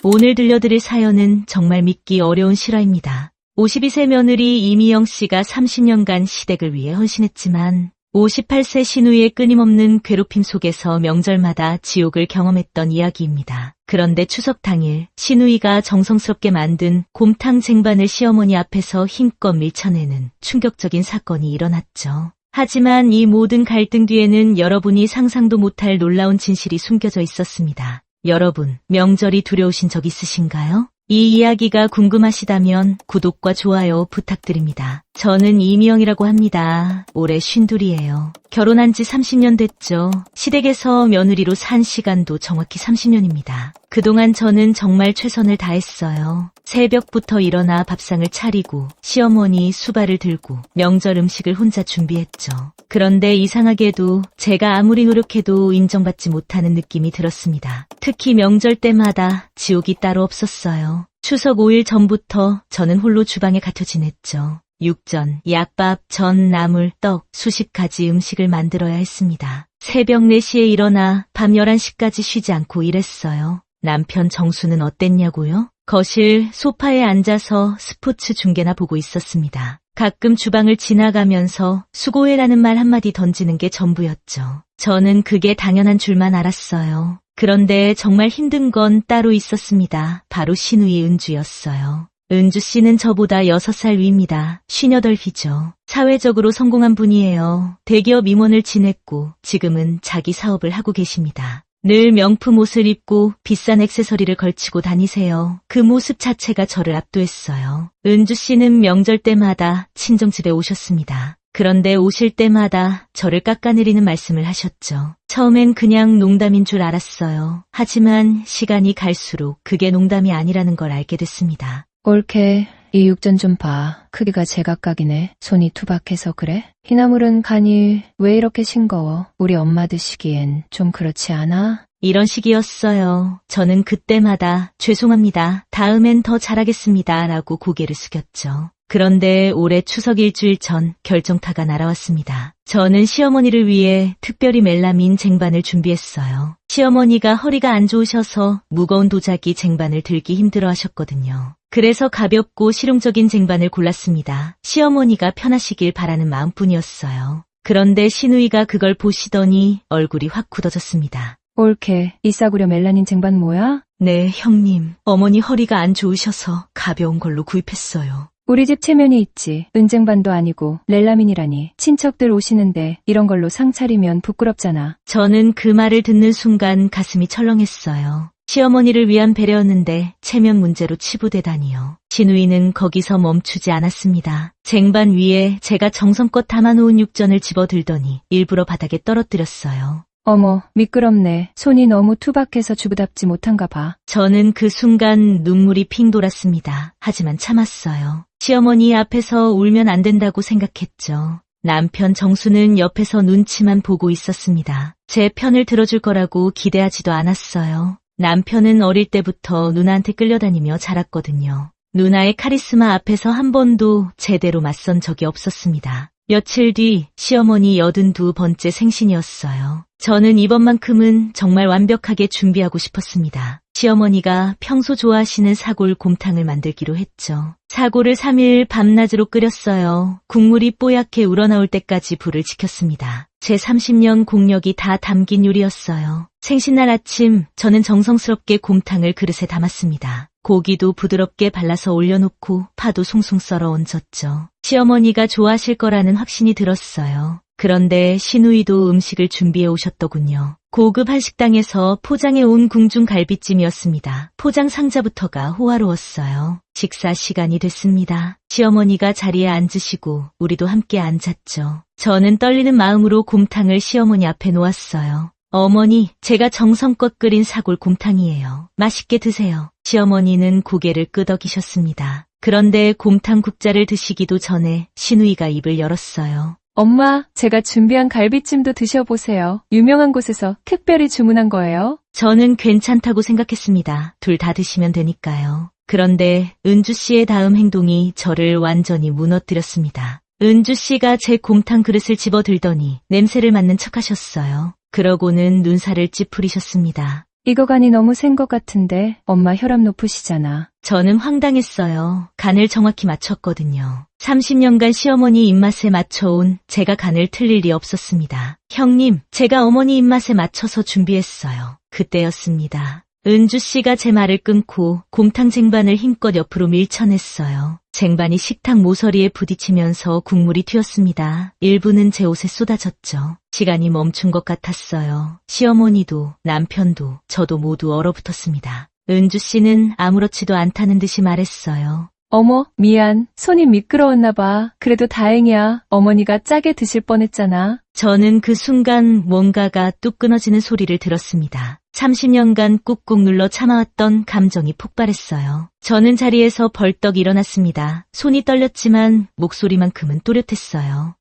오늘 들려드릴 사연은 정말 믿기 어려운 실화입니다. 52세 며느리 이미영 씨가 30년간 시댁을 위해 헌신했지만 58세 시누이의 끊임없는 괴롭힘 속에서 명절마다 지옥을 경험했던 이야기입니다. 그런데 추석 당일 시누이가 정성스럽게 만든 곰탕 쟁반을 시어머니 앞에서 힘껏 밀쳐내는 충격적인 사건이 일어났죠. 하지만 이 모든 갈등 뒤에는 여러분이 상상도 못할 놀라운 진실이 숨겨져 있었습니다. 여러분, 명절이 두려우신 적 있으신가요? 이 이야기가 궁금하시다면 구독과 좋아요 부탁드립니다. 저는 이미영이라고 합니다. 올해 52예요. 결혼한 지 30년 됐죠. 시댁에서 며느리로 산 시간도 정확히 30년입니다. 그동안 저는 정말 최선을 다했어요. 새벽부터 일어나 밥상을 차리고 시어머니 수발을 들고 명절 음식을 혼자 준비했죠. 그런데 이상하게도 제가 아무리 노력해도 인정받지 못하는 느낌이 들었습니다. 특히 명절 때마다 지옥이 따로 없었어요. 추석 5일 전부터 저는 홀로 주방에 갇혀 지냈죠. 육전, 약밥, 전, 나물, 떡, 수십 가지 음식을 만들어야 했습니다. 새벽 4시에 일어나 밤 11시까지 쉬지 않고 일했어요. 남편 정수는 어땠냐고요? 거실 소파에 앉아서 스포츠 중계나 보고 있었습니다. 가끔 주방을 지나가면서 수고해라는 말 한마디 던지는 게 전부였죠. 저는 그게 당연한 줄만 알았어요. 그런데 정말 힘든 건 따로 있었습니다. 바로 시누이 은주였어요. 은주 씨는 저보다 6살 위입니다. 58이죠. 사회적으로 성공한 분이에요. 대기업 임원을 지냈고 지금은 자기 사업을 하고 계십니다. 늘 명품 옷을 입고 비싼 액세서리를 걸치고 다니세요. 그 모습 자체가 저를 압도했어요. 은주 씨는 명절 때마다 친정집에 오셨습니다. 그런데 오실 때마다 저를 깎아내리는 말씀을 하셨죠. 처음엔 그냥 농담인 줄 알았어요. 하지만 시간이 갈수록 그게 농담이 아니라는 걸 알게 됐습니다. 올케, 이 육전 좀 봐. 크기가 제각각이네. 손이 투박해서 그래? 희나물은 간이 왜 이렇게 싱거워? 우리 엄마 드시기엔 좀 그렇지 않아? 이런 식이었어요. 저는 그때마다 죄송합니다. 다음엔 더 잘하겠습니다. 라고 고개를 숙였죠. 그런데 올해 추석 일주일 전 결정타가 날아왔습니다. 저는 시어머니를 위해 특별히 멜라민 쟁반을 준비했어요. 시어머니가 허리가 안 좋으셔서 무거운 도자기 쟁반을 들기 힘들어 하셨거든요. 그래서 가볍고 실용적인 쟁반을 골랐습니다. 시어머니가 편하시길 바라는 마음뿐이었어요. 그런데 시누이가 그걸 보시더니 얼굴이 확 굳어졌습니다. 올케, 이 싸구려 멜라닌 쟁반 뭐야? 네, 형님. 어머니 허리가 안 좋으셔서 가벼운 걸로 구입했어요. 우리 집 체면이 있지. 은쟁반도 아니고 렐라민이라니. 친척들 오시는데 이런 걸로 상 차리면 부끄럽잖아. 저는 그 말을 듣는 순간 가슴이 철렁했어요. 시어머니를 위한 배려였는데 체면 문제로 치부되다니요. 시누이는 거기서 멈추지 않았습니다. 쟁반 위에 제가 정성껏 담아놓은 육전을 집어들더니 일부러 바닥에 떨어뜨렸어요. 어머, 미끄럽네. 손이 너무 투박해서 주부답지 못한가 봐. 저는 그 순간 눈물이 핑 돌았습니다. 하지만 참았어요. 시어머니 앞에서 울면 안 된다고 생각했죠. 남편 정수는 옆에서 눈치만 보고 있었습니다. 제 편을 들어줄 거라고 기대하지도 않았어요. 남편은 어릴 때부터 누나한테 끌려다니며 자랐거든요. 누나의 카리스마 앞에서 한 번도 제대로 맞선 적이 없었습니다. 며칠 뒤 시어머니 82번째 생신이었어요. 저는 이번만큼은 정말 완벽하게 준비하고 싶었습니다. 시어머니가 평소 좋아하시는 사골 곰탕을 만들기로 했죠. 사골을 3일 밤낮으로 끓였어요. 국물이 뽀얗게 우러나올 때까지 불을 지켰습니다. 제 30년 공력이 다 담긴 요리였어요. 생신날 아침 저는 정성스럽게 곰탕을 그릇에 담았습니다. 고기도 부드럽게 발라서 올려놓고 파도 송송 썰어 얹었죠. 시어머니가 좋아하실 거라는 확신이 들었어요. 그런데 시누이도 음식을 준비해 오셨더군요. 고급 한식당에서 포장해 온 궁중 갈비찜이었습니다. 포장 상자부터가 호화로웠어요. 식사 시간이 됐습니다. 시어머니가 자리에 앉으시고 우리도 함께 앉았죠. 저는 떨리는 마음으로 곰탕을 시어머니 앞에 놓았어요. 어머니, 제가 정성껏 끓인 사골 곰탕이에요. 맛있게 드세요. 시어머니는 고개를 끄덕이셨습니다. 그런데 곰탕 국자를 드시기도 전에 시누이가 입을 열었어요. 엄마, 제가 준비한 갈비찜도 드셔보세요. 유명한 곳에서 특별히 주문한 거예요. 저는 괜찮다고 생각했습니다. 둘 다 드시면 되니까요. 그런데 은주 씨의 다음 행동이 저를 완전히 무너뜨렸습니다. 은주 씨가 제 곰탕 그릇을 집어들더니 냄새를 맡는 척 하셨어요. 그러고는 눈살을 찌푸리셨습니다. 이거 간이 너무 센 것 같은데 엄마 혈압 높으시잖아. 저는 황당했어요. 간을 정확히 맞췄거든요. 30년간 시어머니 입맛에 맞춰온 제가 간을 틀릴 리 없었습니다. 형님, 제가 어머니 입맛에 맞춰서 준비했어요. 그때였습니다. 은주 씨가 제 말을 끊고 곰탕 쟁반을 힘껏 옆으로 밀쳐냈어요. 쟁반이 식탁 모서리에 부딪히면서 국물이 튀었습니다. 일부는 제 옷에 쏟아졌죠. 시간이 멈춘 것 같았어요. 시어머니도 남편도 저도 모두 얼어붙었습니다. 은주 씨는 아무렇지도 않다는 듯이 말했어요. 어머, 미안. 손이 미끄러웠나 봐. 그래도 다행이야. 어머니가 짜게 드실 뻔했잖아. 저는 그 순간 뭔가가 뚝 끊어지는 소리를 들었습니다. 30년간 꾹꾹 눌러 참아왔던 감정이 폭발했어요. 저는 자리에서 벌떡 일어났습니다. 손이 떨렸지만 목소리만큼은 또렷했어요.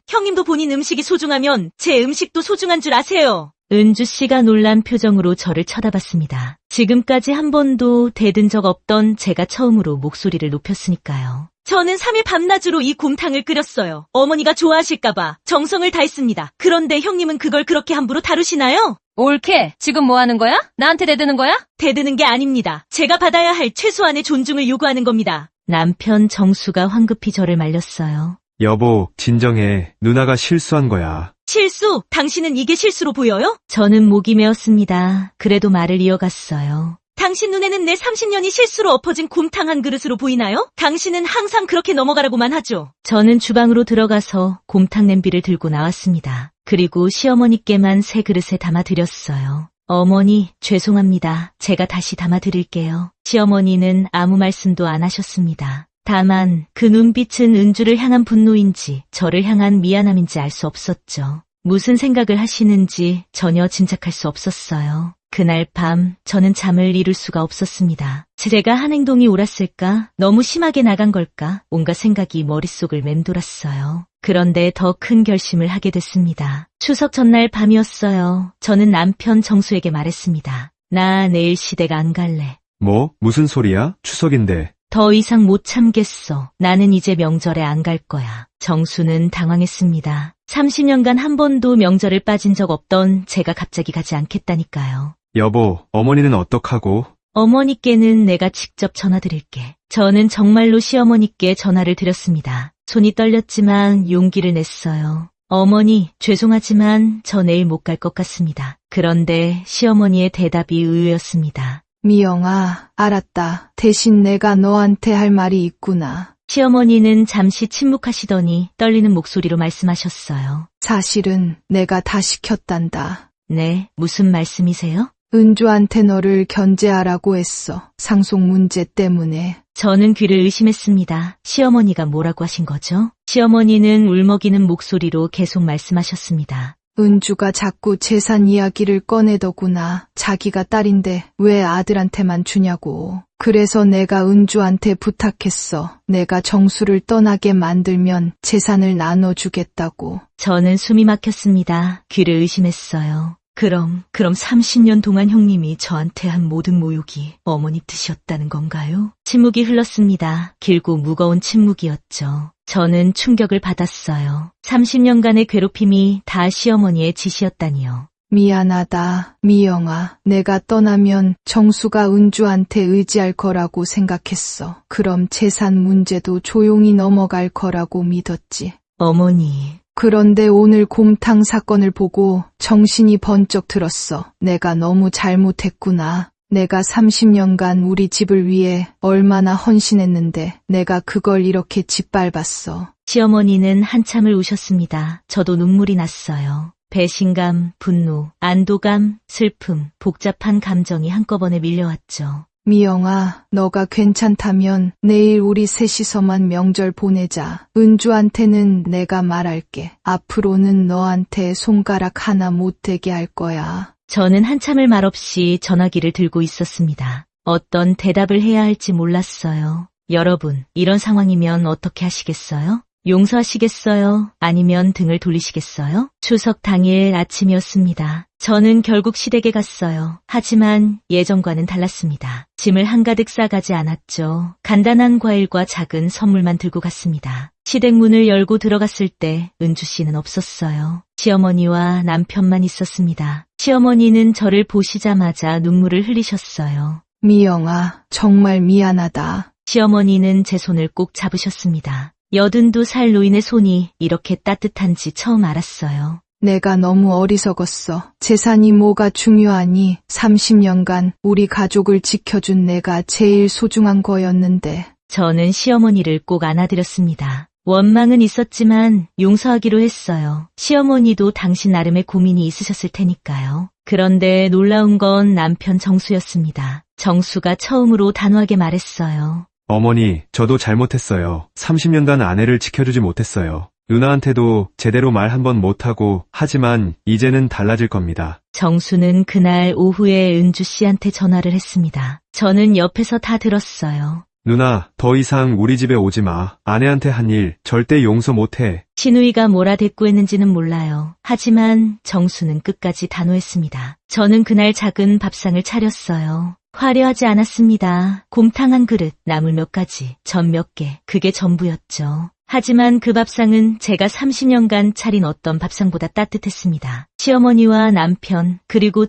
형님도 본인 음식이 소중하면 제 음식도 소중한 줄 아세요. 은주 씨가 놀란 표정으로 저를 쳐다봤습니다. 지금까지 한 번도 대든 적 없던 제가 처음으로 목소리를 높였으니까요. 저는 3일 밤낮으로 이 곰탕을 끓였어요. 어머니가 좋아하실까봐 정성을 다했습니다. 그런데 형님은 그걸 그렇게 함부로 다루시나요? 옳게. 지금 뭐 하는 거야? 나한테 대드는 거야? 대드는 게 아닙니다. 제가 받아야 할 최소한의 존중을 요구하는 겁니다. 남편 정수가 황급히 저를 말렸어요. 여보, 진정해. 누나가 실수한 거야. 실수? 당신은 이게 실수로 보여요? 저는 목이 메었습니다. 그래도 말을 이어갔어요. 당신 눈에는 내 30년이 실수로 엎어진 곰탕 한 그릇으로 보이나요? 당신은 항상 그렇게 넘어가라고만 하죠. 저는 주방으로 들어가서 곰탕 냄비를 들고 나왔습니다. 그리고 시어머니께만 새 그릇에 담아드렸어요. 어머니, 죄송합니다. 제가 다시 담아드릴게요. 시어머니는 아무 말씀도 안 하셨습니다. 다만 그 눈빛은 은주를 향한 분노인지 저를 향한 미안함인지 알 수 없었죠. 무슨 생각을 하시는지 전혀 짐작할 수 없었어요. 그날 밤 저는 잠을 이룰 수가 없었습니다. 제가 한 행동이 옳았을까? 너무 심하게 나간 걸까? 온갖 생각이 머릿속을 맴돌았어요. 그런데 더 큰 결심을 하게 됐습니다. 추석 전날 밤이었어요. 저는 남편 정수에게 말했습니다. 나 내일 시댁 안 갈래. 뭐? 무슨 소리야? 추석인데. 더 이상 못 참겠어. 나는 이제 명절에 안 갈 거야. 정수는 당황했습니다. 30년간 한 번도 명절을 빠진 적 없던 제가 갑자기 가지 않겠다니까요. 여보, 어머니는 어떡하고? 어머니께는 내가 직접 전화드릴게. 저는 정말로 시어머니께 전화를 드렸습니다. 손이 떨렸지만 용기를 냈어요. 어머니, 죄송하지만 저 내일 못 갈 것 같습니다. 그런데 시어머니의 대답이 의외였습니다. 미영아, 알았다. 대신 내가 너한테 할 말이 있구나. 시어머니는 잠시 침묵하시더니 떨리는 목소리로 말씀하셨어요. 사실은 내가 다 시켰단다. 네, 무슨 말씀이세요? 은주한테 너를 견제하라고 했어. 상속 문제 때문에. 저는 귀를 의심했습니다. 시어머니가 뭐라고 하신 거죠? 시어머니는 울먹이는 목소리로 계속 말씀하셨습니다. 은주가 자꾸 재산 이야기를 꺼내더구나. 자기가 딸인데 왜 아들한테만 주냐고. 그래서 내가 은주한테 부탁했어. 내가 정수를 떠나게 만들면 재산을 나눠주겠다고. 저는 숨이 막혔습니다. 귀를 의심했어요. 그럼 30년 동안 형님이 저한테 한 모든 모욕이 어머니 뜻이었다는 건가요? 침묵이 흘렀습니다. 길고 무거운 침묵이었죠. 저는 충격을 받았어요. 30년간의 괴롭힘이 다 시어머니의 짓이었다니요. 미안하다, 미영아. 내가 떠나면 정수가 은주한테 의지할 거라고 생각했어. 그럼 재산 문제도 조용히 넘어갈 거라고 믿었지. 어머니. 그런데 오늘 곰탕 사건을 보고 정신이 번쩍 들었어. 내가 너무 잘못했구나. 내가 30년간 우리 집을 위해 얼마나 헌신했는데 내가 그걸 이렇게 짓밟았어. 시어머니는 한참을 우셨습니다. 저도 눈물이 났어요. 배신감, 분노, 안도감, 슬픔, 복잡한 감정이 한꺼번에 밀려왔죠. 미영아, 너가 괜찮다면 내일 우리 셋이서만 명절 보내자. 은주한테는 내가 말할게. 앞으로는 너한테 손가락 하나 못 대게 할 거야. 저는 한참을 말없이 전화기를 들고 있었습니다. 어떤 대답을 해야 할지 몰랐어요. 여러분, 이런 상황이면 어떻게 하시겠어요? 용서하시겠어요? 아니면 등을 돌리시겠어요? 추석 당일 아침이었습니다. 저는 결국 시댁에 갔어요. 하지만 예전과는 달랐습니다. 짐을 한가득 싸가지 않았죠. 간단한 과일과 작은 선물만 들고 갔습니다. 시댁 문을 열고 들어갔을 때 은주 씨는 없었어요. 시어머니와 남편만 있었습니다. 시어머니는 저를 보시자마자 눈물을 흘리셨어요. 미영아, 정말 미안하다. 시어머니는 제 손을 꼭 잡으셨습니다. 82살 노인의 손이 이렇게 따뜻한지 처음 알았어요. 내가 너무 어리석었어. 재산이 뭐가 중요하니 30년간 우리 가족을 지켜준 내가 제일 소중한 거였는데. 저는 시어머니를 꼭 안아드렸습니다. 원망은 있었지만 용서하기로 했어요. 시어머니도 당신 나름의 고민이 있으셨을 테니까요. 그런데 놀라운 건 남편 정수였습니다. 정수가 처음으로 단호하게 말했어요. 어머니, 저도 잘못했어요. 30년간 아내를 지켜주지 못했어요. 누나한테도 제대로 말 한 번 못하고, 하지만 이제는 달라질 겁니다. 정수는 그날 오후에 은주 씨한테 전화를 했습니다. 저는 옆에서 다 들었어요. 누나, 더 이상 우리 집에 오지 마. 아내한테 한 일 절대 용서 못해. 신우이가 뭐라 대꾸했는지는 몰라요. 하지만 정수는 끝까지 단호했습니다. 저는 그날 작은 밥상을 차렸어요. 화려하지 않았습니다. 곰탕 한 그릇, 나물 몇 가지, 전 몇 개, 그게 전부였죠. 하지만 그 밥상은 제가 30년간 차린 어떤 밥상보다 따뜻했습니다. 시어머니와 남편, 그리고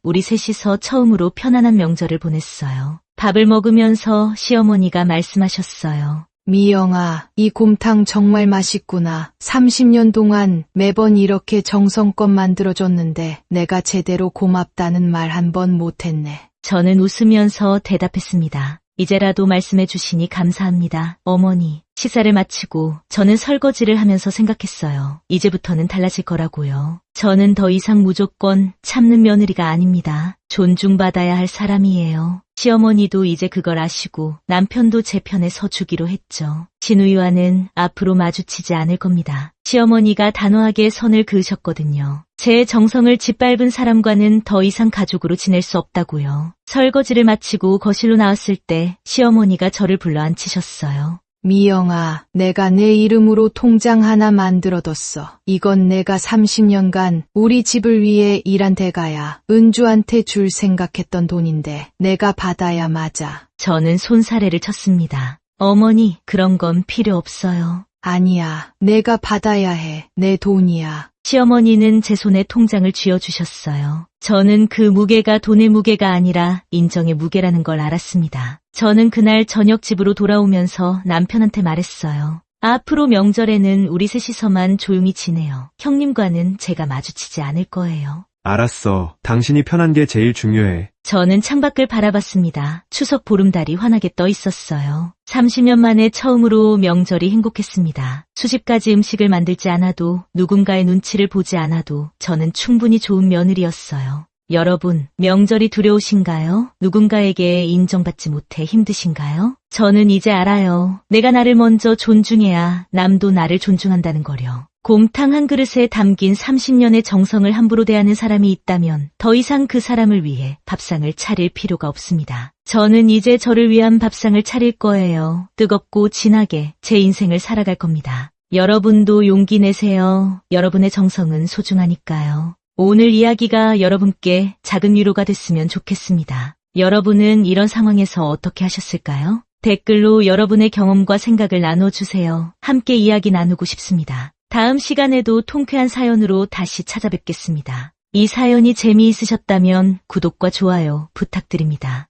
우리 셋이서 처음으로 편안한 명절을 보냈어요. 밥을 먹으면서 시어머니가 말씀하셨어요. 미영아, 이 곰탕 정말 맛있구나. 30년 동안 매번 이렇게 정성껏 만들어줬는데 내가 제대로 고맙다는 말 한 번 못했네. 저는 웃으면서 대답했습니다. 이제라도 말씀해 주시니 감사합니다, 어머니. 식사를 마치고 저는 설거지를 하면서 생각했어요. 이제부터는 달라질 거라고요. 저는 더 이상 무조건 참는 며느리가 아닙니다. 존중받아야 할 사람이에요. 시어머니도 이제 그걸 아시고 남편도 제 편에 서주기로 했죠. 신우이와는 앞으로 마주치지 않을 겁니다. 시어머니가 단호하게 선을 그으셨거든요. 제 정성을 짓밟은 사람과는 더 이상 가족으로 지낼 수 없다고요. 설거지를 마치고 거실로 나왔을 때 시어머니가 저를 불러 앉히셨어요. 미영아, 내가 내 이름으로 통장 하나 만들어뒀어. 이건 내가 30년간 우리 집을 위해 일한 대가야. 은주한테 줄 생각했던 돈인데 내가 받아야 맞아. 저는 손사래를 쳤습니다. 어머니, 그런 건 필요 없어요. 아니야, 내가 받아야 해. 내 돈이야. 시어머니는 제 손에 통장을 쥐어주셨어요. 저는 그 무게가 돈의 무게가 아니라 인정의 무게라는 걸 알았습니다. 저는 그날 저녁 집으로 돌아오면서 남편한테 말했어요. 앞으로 명절에는 우리 셋이서만 조용히 지내요. 형님과는 제가 마주치지 않을 거예요. 알았어. 당신이 편한 게 제일 중요해. 저는 창밖을 바라봤습니다. 추석 보름달이 환하게 떠 있었어요. 30년 만에 처음으로 명절이 행복했습니다. 수십가지 음식을 만들지 않아도 누군가의 눈치를 보지 않아도 저는 충분히 좋은 며느리였어요. 여러분, 명절이 두려우신가요? 누군가에게 인정받지 못해 힘드신가요? 저는 이제 알아요. 내가 나를 먼저 존중해야 남도 나를 존중한다는 거려. 곰탕 한 그릇에 담긴 30년의 정성을 함부로 대하는 사람이 있다면 더 이상 그 사람을 위해 밥상을 차릴 필요가 없습니다. 저는 이제 저를 위한 밥상을 차릴 거예요. 뜨겁고 진하게 제 인생을 살아갈 겁니다. 여러분도 용기 내세요. 여러분의 정성은 소중하니까요. 오늘 이야기가 여러분께 작은 위로가 됐으면 좋겠습니다. 여러분은 이런 상황에서 어떻게 하셨을까요? 댓글로 여러분의 경험과 생각을 나눠주세요. 함께 이야기 나누고 싶습니다. 다음 시간에도 통쾌한 사연으로 다시 찾아뵙겠습니다. 이 사연이 재미있으셨다면 구독과 좋아요 부탁드립니다.